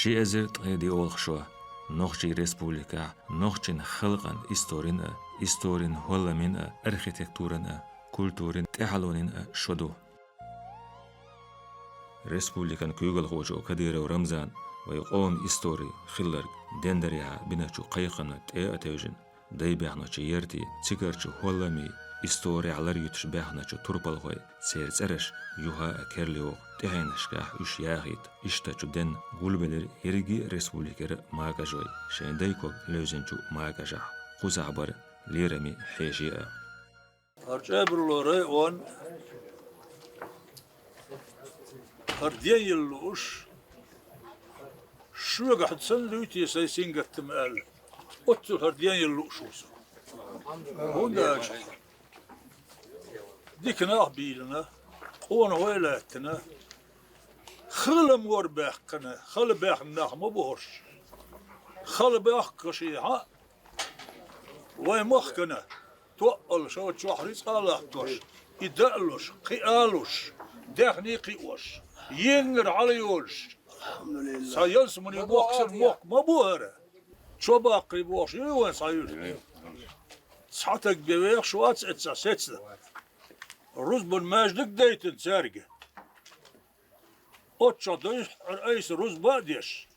شي أزر تغيدي أول شوا نوخجي ريسبوليكا نوخجين خلقا إستورين هولا من أرخيتكتورن كولتورين تحلونين شدو ريسبوليكان كيوغل خوشو كدير ورمزان ويقون إستوري خلر دندريا بناتشو قيقنا تأتيجن داي بيحناچو يرتي تيكرچو هولامي إستوري على ريوتش بيحناچو توربالغوي سيرتسرش يوها أكيرليو تهينشكاح يشياغيت إشتاچو دن غولبلر يرغي ريسبوليكر ماغاجوي شين دايكوغ لوزنچو ماغاجاح قوزعبر ليرمي حيجيئة أرجابرلوري وان أردين يلوش شو قاعد سنلوتي سايسين قد تمال قلت هردين يلوش هنا ديكنا بيلنا قونا ويلاتنا خل مور باحقنا خل باحنا ما بوش خل باحق شيعة ويمخكنا توقل شو تشوحريس قالاتوش يدقلوش قيالوش داخني قيوش ينر عليوش الحمد لله سايلس من يبوكسر موك ما بوهره شو باقي بوش يوين سايل صحتك بيويخ شو اتسع ستسة الرز بن ماجدك ديتن سارقة اوتشا ديش رئيس رز باديش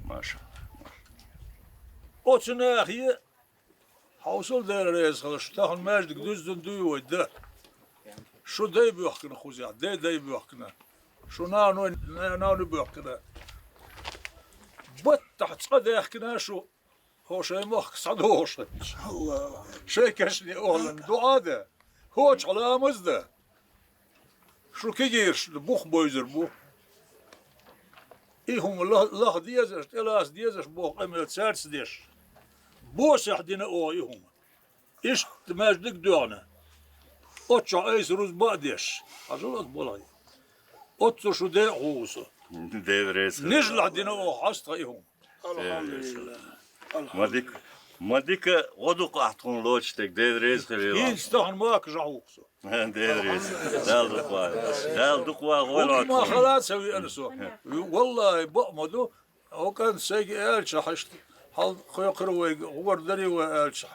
ما شاء اوتشنا اخي حوصل داير رئيس خلاص تاخن ماجدك دوزدن دوي ويدا شو داي بيوحكنا خوزيع داي بيوحكنا شو نانو بيوحكنا بطح تصقد يحكنا شو هو شيء مخ صدوش الله شيء كشني أولن دعاء هوش على مزده شو كيجيرش بوخ بويزر بوخ إيهم الله ديزش تلاس ديزش بوخ أمل سارس ديش بوس يحدينا أو إيهم إيش تماجدك دوعنا أتشع أيس روز باديش أجلت بولاي أتشع شو دي عوصة نجلع دينا أو حسط إيهم الحمد لله ما ديك غدوق أحطون لوجتك دير ريز خليل ينستهن ماك جعوصة دير ريز دال دقوا غول ما خلاص سوي أنسو والله بأمدو هو كان سيجي ألشة حشت حال قيقروي وردني وألشة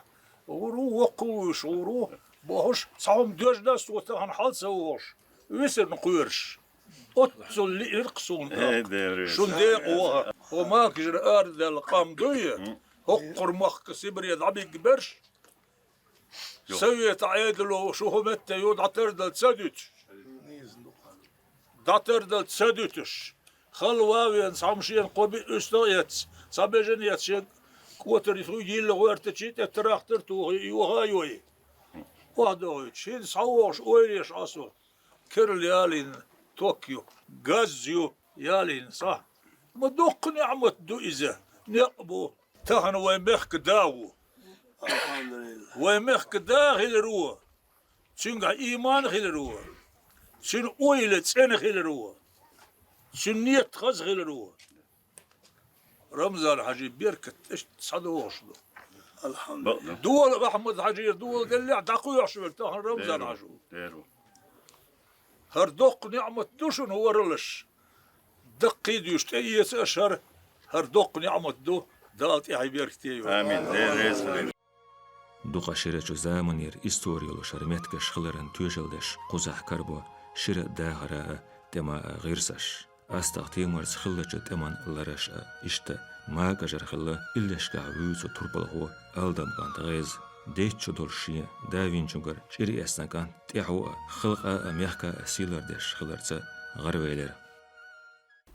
ورو وقوش ورو بوش صعوم دوش ناس وتهن حال سووش ويسر نقيرش أتصل اللي يرقصون شو نديقوها وما كجر أرد القام دوية هقر مخ سبري ضعبي قبرش سوية عيدلو شو هو متى يود عطردل تسدوتش داتردل تسدوتش خلواوين صامشين قوبي أستويت صابجن يتشيك كوتر يجيل غيرتشيت يتراختر تو يوهايوي وهدوي شين صوش ويليش أسو كرل يالين طوكيو غازيو يالين صح ما دوق نعمة دو إذا نقبو تهن ويمخك داو الحمد لله ويمخك دا خيل شنقع إيمان خيل شن أويلة سنة خيل شن نيت خز خيل رمزان حجي بيركت إيش تصدوش الحمد لله دول أحمد حجير دول قال لي دقوا يحشبك تهن رمزان حجو هردوق نعمة دوشن هو رلش دقي ديوشت أي أشهر هردوق نعمة دو دالت يعيبيركتي آمين دير ريز خليل دوقا شيرچو زامنير إستوريولو شرمتكش خلرن توشلدش قزح كربو شير داغرا تما غيرسش أستغتيمرز خلچو تمان لرش إشتا ما كجر خلا إلشكا ويوزو تربلغو ألدم كانت غيز ديتشو دولشي داوينچوغر شيري أسنكان تيحو خلقا أميحكا سيلردش خلرца غرويلر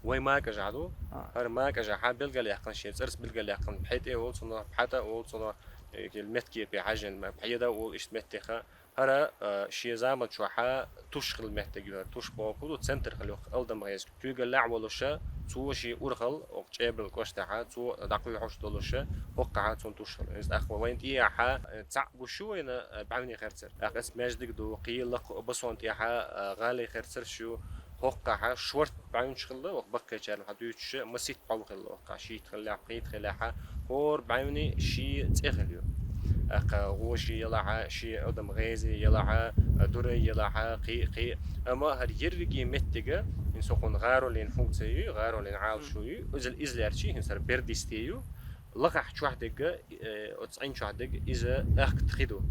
وي ما كجعدو هر ما كجع بلغا ليحقن شي ترس بلغا ليحقن بحيت ايه وصنا حتى وصنا المتكي بحاجن بحيدا واشتمتخا هر شي زعما شوحا تشخل محتاج تش بوكو سنتر خلو الدم غيز تيغا لعولوشا تو شي اورخل او جبل كوشتا تو دقل حوش دولوشا وقع تون تشخل از اخو وين تي ح تصعب شو انا بعوني خرتر اقس ماجدك دو قيل بسونت يا غالي خرتر شو وقع شورت بعون شغله وبقى جال حدوش مسيت باو خله وقع شيء تخلع قيد خلاها هور بعوني شيء تخليو غوشي يلعى شي أدم غازي يلعى دري يلعى قي أما هر يرجي متجا إن سكون غارو لين فونكسيو غارو لين عال شوي أزل إزلارشي هنسر برديستيو لقح شوحدك أتصعين شوحدك إذا أخك تخدو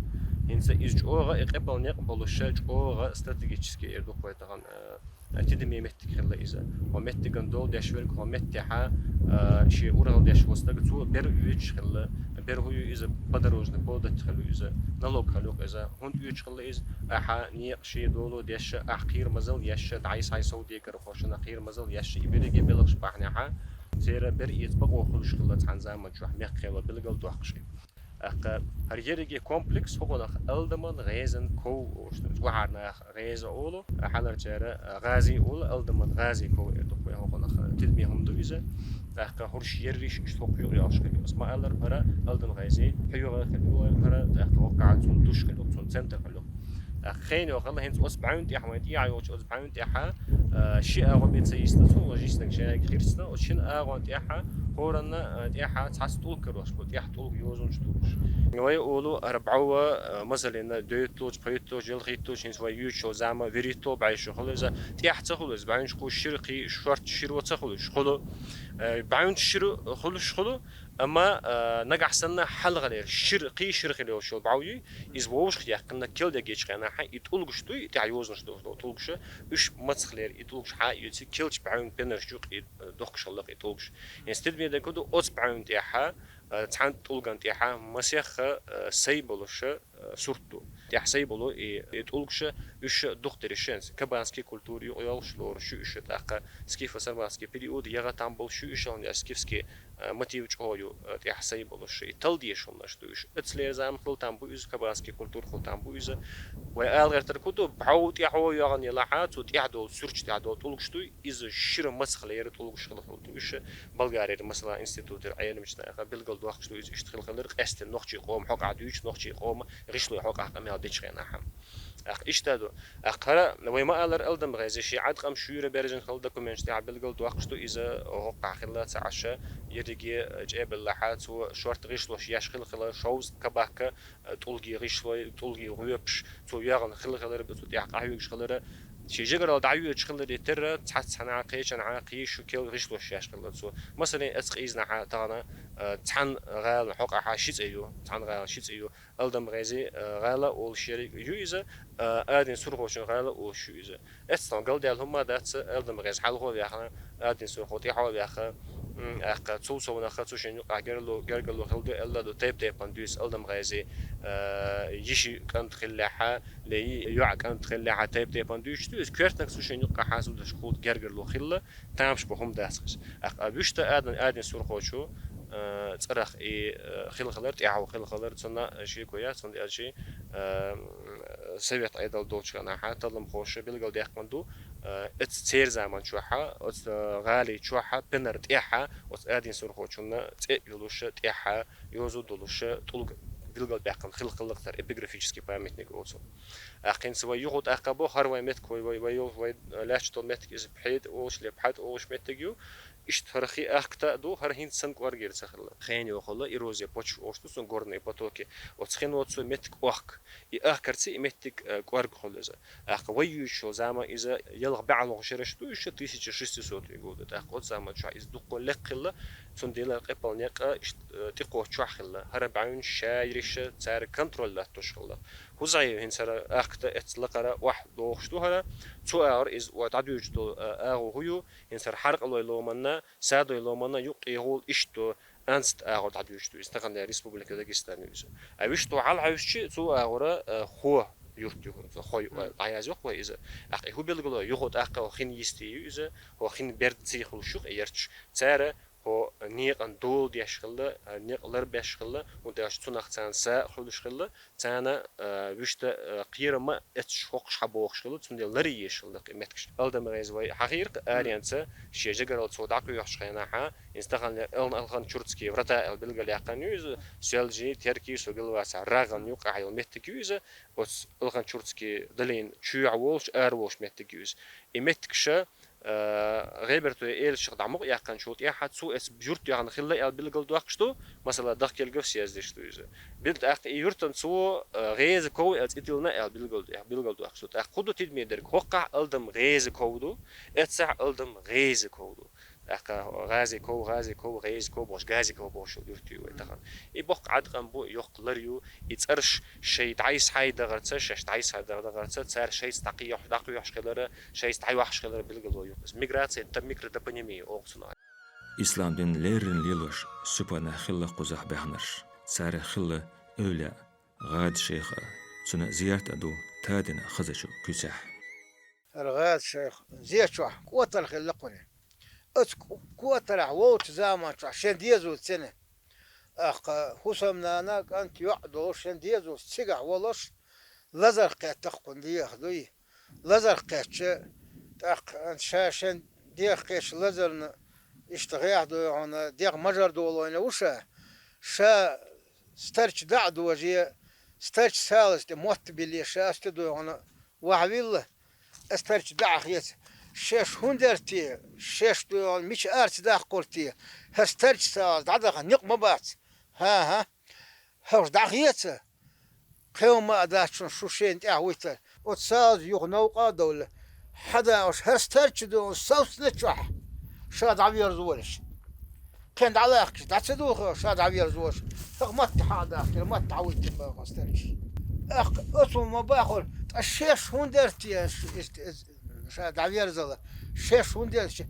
هنسا إزجوغا إقبل نقبل الشاج أوغا استراتيجيسكي إردو قويتغان تدمي متك خلا إذا ومتكن دول داشورك ومتها شيء أورال داش وستك تو بير يوش خلا بير هو إذا بدروج نبودة خلو إذا نلوك خلوك إذا هون يوش خلا إذا أحا نيق شيء دولو داش أخير مزل يش دعيس هاي سعودية كرفوش أخير مزل يش يبيرك يبلغ شبحنا حا زيرا بير يتبقى وخلوش خلا عن زمان شو حميق خلا بلغل دوخشي هر يرجع كومبلكس هو نخ ألدمان غازن كو وعنا غاز أولو حلر جرا غازي أول ألدمان غازي كو إردوكوي هو نخ تدمي هم دويزة هرش يريش إشتوكيو رياشكي اسمع ألر برا ألدم غازي حيوغا خلوه برا وقع تون دوش خلو تون سنتر خلو خين وخلا هنت أسبعون تيح وين تيح يوش أسبعون تيحا شيء أغون بيتسيستو وجيستن شيء خيرستنا وشين أغون تيحا هورنا تيحا تحس طول كروش تيح طول يوزون شتوش نوعي أولو أربعة مثلا دوتوش بريتوش جلخيتوش هنت ويوشو زعما فيريتو بعيشو خلا إذا تيح تخلص بعدين شكو شرقي شورت شيرو تخلص خلو بعدين شيرو خلوش خلو أما نجح سنة حل غير شرقي شرقي لو شو بعوي إزبوش خيار كنا كل دقيقة أنا حي يتولقش توي يتعيوزنش دو تولقش إيش مسخلير يتولقش حي يتسي كلش بعون بينر شوق يدخش الله يتولقش يستد ميدا كده أوت بعون تيحها تعند تولقان تيحها مسيخ سيبلوش سورتو تيح سيبلو يتولقش إيش دكتور الشانس كبانسكي كولتوري ويالش لور شو إيش تاقة سكيف سرباسكي بريود يغا تامبل شو إيش عن سكيفسكي мотивич ою тях сейболош и талдиешон наштуиш эцлер зам хултам буиз кабаски культур хултам буиз ва алгартер куду баут яхо яган ялахат ут яхдо сурч яхдо тулгшту из шир масхлер тулгшхыл хултуиш болгария масала институт аянмична билгал дуахшту из иштхил хылыр эстен нохчи қом хақ адуич нохчи қом ришлу хақ ахмя дичхена хам اشتادو أقرأ وما ألر ألدم غازي شيء عاد قام شيورة برجن خلدا كومنش تاع بلقل دوقشتو إذا وقع خلا تعشى يرجع جاب اللحات وشورت غيشلوش يشخل خلا شوز كباكا تولجي غيشلو تولجي غيبش تو يغن خلا خلا ربطو تاع قهويش خلا شيء جرى دعوة خلا يتر تحت سنة قيش أنا قيش وكل غيشلوش يشخل تو مثلا أسقيزنا تاعنا تحن غال حق حاشيت أيو تحن غال شيت أيو ألدم غازي غالا أول شيء يوزا أدين سرخوش غالا أول شيء يوزا أستان قال ده هم دات ألدم غاز حلقة بياخنا أدين سرخوتي حوا بياخ أخ تصو ونخ تصو جرلو خلدو إلا دو تيب بندوس ألدم غازي يشي كانت خلاها لي يوع كانت خلاها تيب بندوس توس كرتنك سوشين يقع حاسود شخود جرلو خلا تامش بهم داسخش أخ أبيشتا أدين سرخوشو تصرخ خيل خلرت يعو خيل خلرت صنع شيء كويس صنع شيء سويت أيضا دوتش أنا حتى لما خوش بيلقوا ديك مندو تصير زمان شوحة غالي شوحة بنرت إيحة وتأدين سرخوشنا تأيلوش إيحة يوزو دولوش طلق بيلقوا ديك خيل خلرت إبيغرافيشسكي بامتني قوتو أخين سوى يغود أقبو هروي متكوي ويو لاش تو متك إز بحيد أوش لبحد أوش متجيو اشترخي أختا دو هر هين سنك ورجير سخلا خيني وخلا إيروزيا بوتش أوشتوسون غورني باتوكي وتخين واتسو متك أخك يأخكرتي متك ورج خلزة أخ ويشو زعما إذا يلغ بعض غشرشتو إيش 1600 يقول ده أخ زعما شو إذا دقوا لقلا تنديلا قبل نيقا تقوى شو خلا هربعون شايرش تار كنترول لا تشخلا هو زي هين سر أختا اتلقرا واحد دوخشتو هلا تو أر إز وتعديش دو أغو هيو هين سر حرق الله لومنا سادو لومنا يقيهول إشتو أنست أغو تعديش دو استغنى ريسبوبليكا داغستان يوز أبيشتو على عيشتي تو أغورا هو يورتيو خوي عايز يقوى إذا أخي هو بيلقلو يخد أخا خين يستي إذا هو خين برد سيخل شوق يرتش تارا هو نيق أن دول ديشخلة نيق لر بيشخلة وداش تناخ تان سا خلوشخلة تانا وشتا قيرة ما اتشوقش حبوخشخلة تندي لري يشخلة قيمتكش ألدم غيزوي حقيقة آليانسا شي جغرال صوداقو يحشخيناها يستغل الغان شورتسكي ورتا البلغة ليقانيوز سيالجي تركي سوغل واسع راغن يوقع يوميتكيوز وس الغان شورتسكي دلين شو عوولش أروش ميتكيوز إمتكشا غيبرتو إيل شق دعمق يحكن شوت يحد سو اس بجورت يعني خلا بالقل دوقشتو مثلا دخل الجوس يزدشتو إذا بيلت أخ يورتن سو غيز كو اس إتلنا بالقل دوقشتو أخذو تدمي درك وقع ألدم غيز كودو اتسع ألدم غيز كودو أخ غازي كو غيز كو باش غازي كو باش يورتو ويتخن يبق عدقن بو يقلريو يتسرش شيء تعيس حي دغرتس شش تعيس هذا دغرتس صار شيء استقيح دقيح شغلره شيء استعيح شغلره بالقل يوقس ميغراتسيا تميكر دبنيمي اوقسنا إسلام دين ليرن ليلوش سبنا خلا قزح بحنرش سار خلا أولى غاد شيخة سنة زيارت أدو تادنا خزشو كسح الغاد شيخ زيارت شو قوة الخلقني قوة العووت زمان عشان ديزو سنة أخ حسمنا أنا كنت يعدو عشان ديزو سجع ولش لزر قات تقن دي أخذي لزر قات تأخ عشان دي قاش لزر اشتغيح دو يعني دي مجر دو ولا وشا شا سترش دعدو وجي سترش سالس دي موت بلي شا استدو يعني وعويل استرش دعخيت شش هندرتي شش دو مش أرت داخ قلتي هسترش سالس دعدخ نقم بات ها هوش دعخيت قيوم ما أداشون شو شين تعويته وتسالس يغنو قادول حدا وش هسترش دو سوس نتشح شاد عبير زولش كان على أخش تعتدوه شاد عبير زولش ما اتحاد أخير ما تعودت بقصترش أخ أصلا ما باخذ الشيش هون درتي شاد عبير زلا شيش هون درتي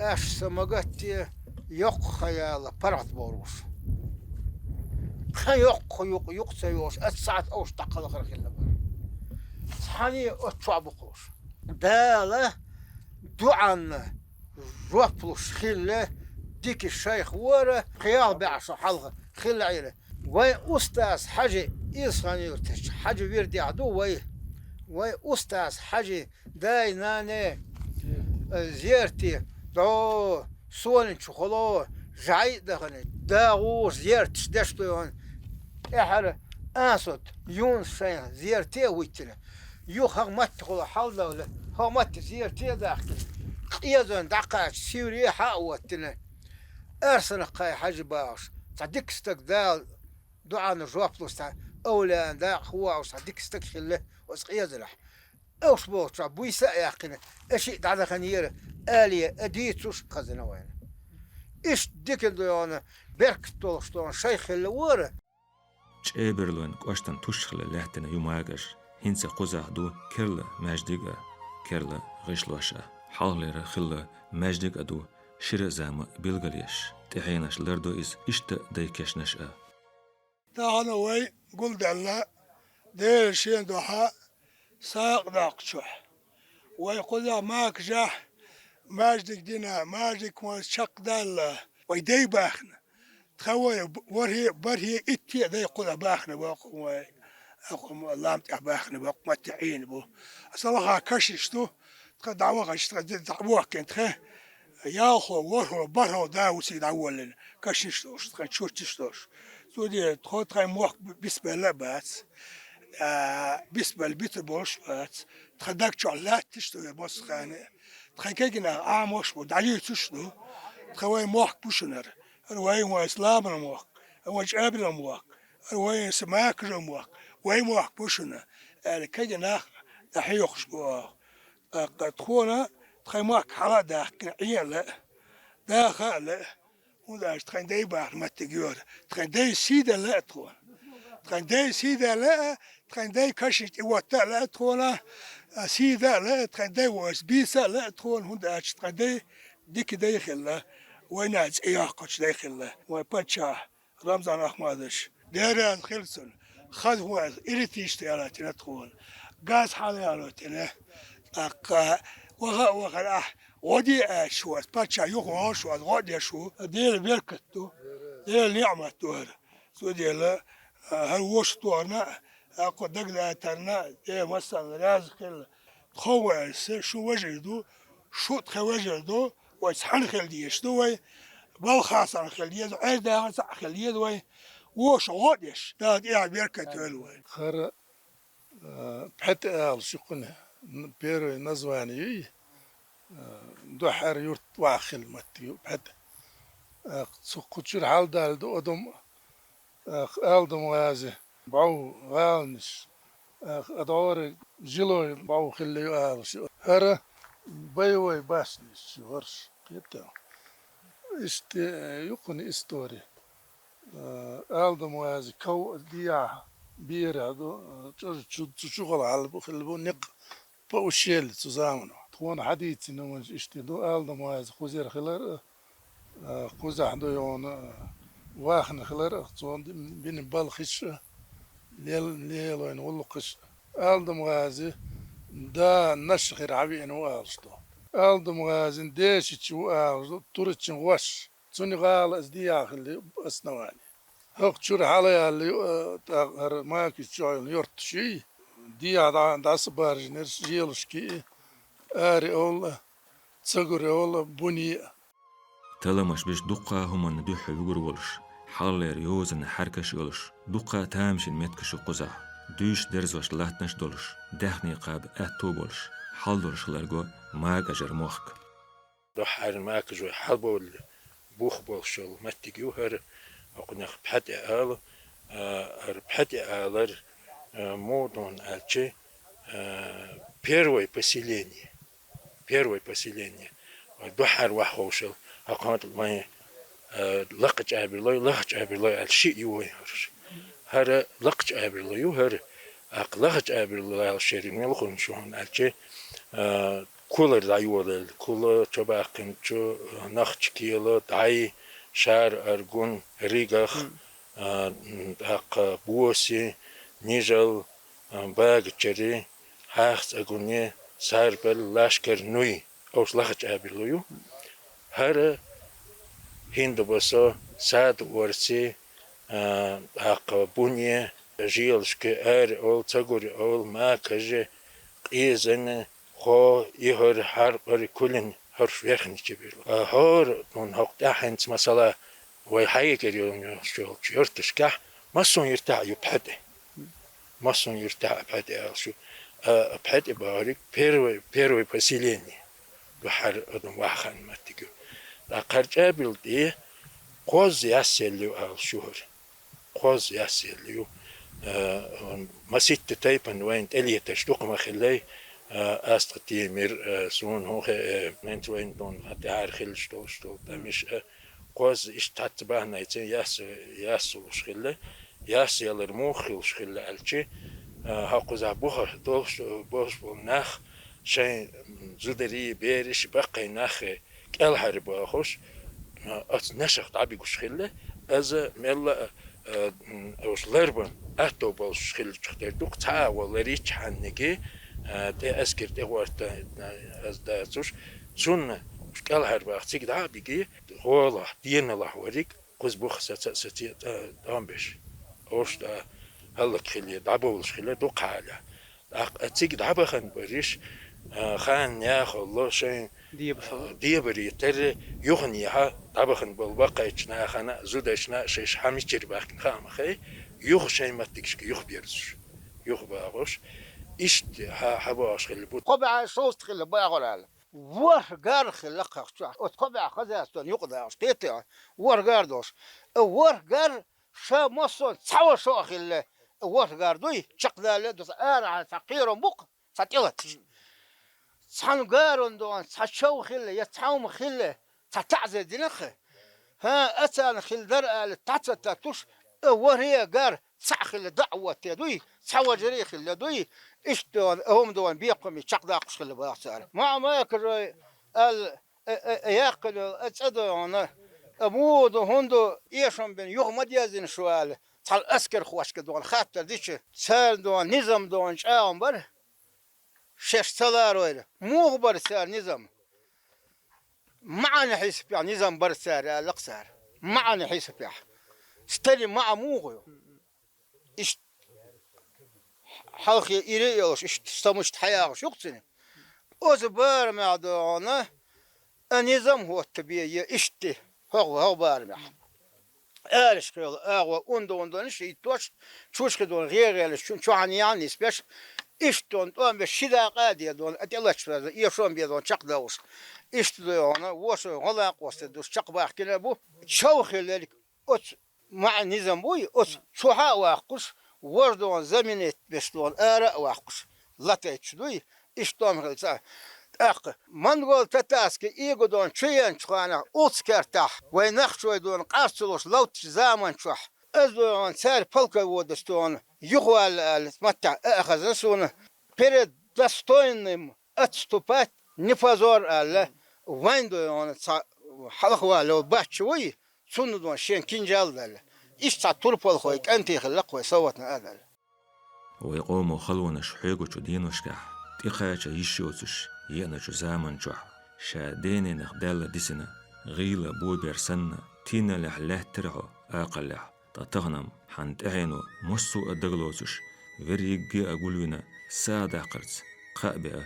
أش سمعتي يق خيال برعت بوروش خي يق سيوش الساعة أوش تقل آخر كله صحني أتشع بقوش دالة دعنا روبلوش خلة ديك الشيخ ورا خيال بعشر حلقة خلة عيلة وي أستاذ حاجة إنسان يرتش حاجة ويردي عدو وي أستاذ حاجة داي ناني زيارتي دو سوالن شخلو جاي دخلني داغو زيارتش دشتو يون إحر أنصت يون شين زيارتي ويتنا يو خغ متخلو حال دولة هو مت زيارتي داخل يزن دقات سوريا حاوتنا أرسل قاي حاج باش صدق استقدال دعاء نجوابلوس تاع أولا دا هو صدق استقخله وسقيزلح أوش بوش بويسا يقنا أشي دعنا خنيرة آلية أديتوش خزنا وين إيش ديك دونا بركتول شلون شيخ اللورة تشابرلون قاشتن تشخل لهتنا يوماغش هنسا قزح دو كرلا ماجدقة كرلا غشلوشة حالير خلا ماجدق أدو شر زام بلغليش تحينش لردو إز إشت دايكش نشأ تعالى وي قل دعلا دير شين دوحا ساق داقشح ويقول ماك جاح ماجدك دينا ماجدك وشق دالا ويدي باخنا تخوي برهي إتي دي قل باخنا وأقوم الله متح باخنا وأقوم متعين بو أصلاها كششتو دعوة دعوة كنت خه ياخو وره بره داوسي دعوة كششتوش كشوتشتوش سودي تخوت خي موق بسبلا بات بسبل بيتبوش بات تخدك شعلات تشتو بس خانه تخكينا عاموش ودعليه تشتو تخوي موق بوشنر الوي مو اسلام الموق هو جابل الموق الوي سماك الموق وي موق بوشنا الكينا دحيوخش تخونا تخيماك حلا داخل عيالة داخل وداش تخين داي بار ما تجور تخين داي سيدا لا تخون تخين داي سيدا لا تخين داي كشش وقت لا تخونا سيدا لا تخين داي واس بيسا لا تخون وداش تخين داي ديك داخل ويناز إياقش داخل وبتشا رمضان أحمدش داير خلصن خذ هو إرتيش تياراتنا تخون قاس حالياتنا وغا ودي شو باتشا يوخو شو غادي شو دير بيركتو دير نعمة تور سو دير هالوش تورنا اكو دغلا ترنا دي مثلا رازق خوالس شو وجدو شو تخوجدو ويسحن خلديش دوي بالخاصة خلديش عيدا خلديش دوي وش غاديش دا دي بيركتو الوي خر بحتى الشقنا بيرو نزواني دحر يرت واخل متيو بحد سقطشر حال دال دو أدم ألدم وازه باو غالنش أدور جلوي باو خلي آلش هرا بيوي باسنش ورش كده است يكون استوري ألدم وازه كو ديا بيرا دو شغل على بخلبو نق بوشيل تزامنه تكون حديث إنه اشتدو ألدم وازه خوزير خلر خوزح دو يون واخن خلر تون بين بالخش ليل وين ولقش ألدم غازي دا نشخر عبي إنه والشتو ألدم غازي ديش تشو ألدم تورتشن وش توني غال أزديا خلي أسنواني هق تشور حاليا اللي تغر ماك تشوي يورت شي ديا دا سبارج نرس جيلشكي آري أول تسقري أول بني تلمش بيش دقة هما ندوح بيقر ولش حالير يوزن حركش يولش دقة تامشن متكش قزع دوش درزوش لاتنش دولش دهني قاب أتو بولش حال دولش لرگو ماك أجر موخك دحر ماك جو حلبو بوخ بولشل متجيو هر أقول بحد آل بحد آلر مودون ألچه первое поселение دحر وحوشل أقامت ما لقج عبرلوي على شيء يوهرش هر لقج عبرلوي هر لقج عبرلوي على شيء من لقون شون على شيء كولر دايول كولر تباقين شو نخش كيلو داي شار أرجون ريغخ بوسي نيجل باغ تشري هاخت أغوني ساربل لاشكر نوي أوش لقج عبرلوي هر هندو بسو ساد ورسي بنيه جيلشك أول تقول أول ما كجي إيزن خو يهر حرب كلن هرش يخني كبير هور من هقت أحنت مثلا ويحيي كريون شو يرتشكح ما صون يرتاع يبحده ما صون يرتاع بحده شو بحده بارك بيروي بسيليني بحر أدم واحد ما تيجي قرج أبلدي قوز ياسليو على الشهر قوز ياسليو مسيت تايبن وين تلي تشتوق ما خلي أستطيع مير سون هو من وين دون هتعار خل شتو مش قوز اشتات بهنا يتين ياس وشخلة ياس يلر خل شخلة ألشي هاقوز أبوه بوش بناخ شيء زدري بيرش بقي ناخ كل هربا خوش أت نشخ تعبي قشخلة از ملا اوش لربن أتو بالشخل شختر دوق تا ولريش حنكي ده أسكر ده وقت از دارتوش شون كل هربا تيجي تعبي هو دينا الله وريك قز بوخ ستي دامبش اوش ده هلا خلي دعبول شخلة دوق حاله تيجي دعبا خن بريش خان ياخ الله شيء دي بري تر يغنيها طبخن بالبقيتنا خنا زودشنا شيش حميتر باخن خام خي يغ شيء ما تكشك يغ بيرز يغ باغوش إشت حباش خلي بوت قبع صوت خلي باغول ورقار خلق شو قبع خذاستون يقضى اشتيت ورقار دوش ورقار شا مصون تسوى شو خلي ورقار دوي شقدا لدوس ارع فقير بق فتيلت سانقارون دون سشو خله يتعوم خله تتعز دينخه ها أتان خل درء تعتتوش وريه قار سخل دعوة دوي سوى جري خل دوي إيش دون هم دون بيقوم يشق داقش خل بيصير ما يكر ال يأكل أتصدقون أمود هندو إيشهم بين يوم مديازين شوال تال أسكر خوش كدون خاطر ديش سال دون نظام دون شاهم بره شش سالار ويله مو سار نظام معنا حسب يعني نظام برسار الأقصار معنا حسب يعني استلم مع موغو إيش حلقي إيريوش إيش استمشت حياة يقتني أزبار معدونا النظام هو الطبيعي إشتي هو بارمح آلش كيل أغوى أندو نشي توش شوش كدون غير شو عني سبيش İşte on bir şidaka diye don atelaç biraz yaşam bir don çak davus. İşte ona vosu ola qostu dus çak bakine bu çavxeler ot ma nizam bu ot suha vaqus vardon zemin etbeston ara vaqus latayçduy işte on Ak, Mongol Tataski igodon çöyen çıkana utskerta ve nakşoydon qarsulos laut zaman çuh. Azon ser palka vodoston yuhval matta axazın sonu перед достойным отступать не позор алла вайндо он халхвало бачуй сунудон шен кинжал дал ишта турпол хой канти хлق و صوتنا هذا ويقوموا خلونا شحيقو دينوشكا تيخاچا يشوتش يانا زامن چوح شادين نخدال ديسنا غيلا بو بيرسنا تينا لحله ترعو اقلح تتغنم حنت اعينو مصو ادغلوتش verigi agulvina saada qarts qa'bi'a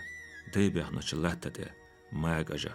daybi'na challahta de maag aja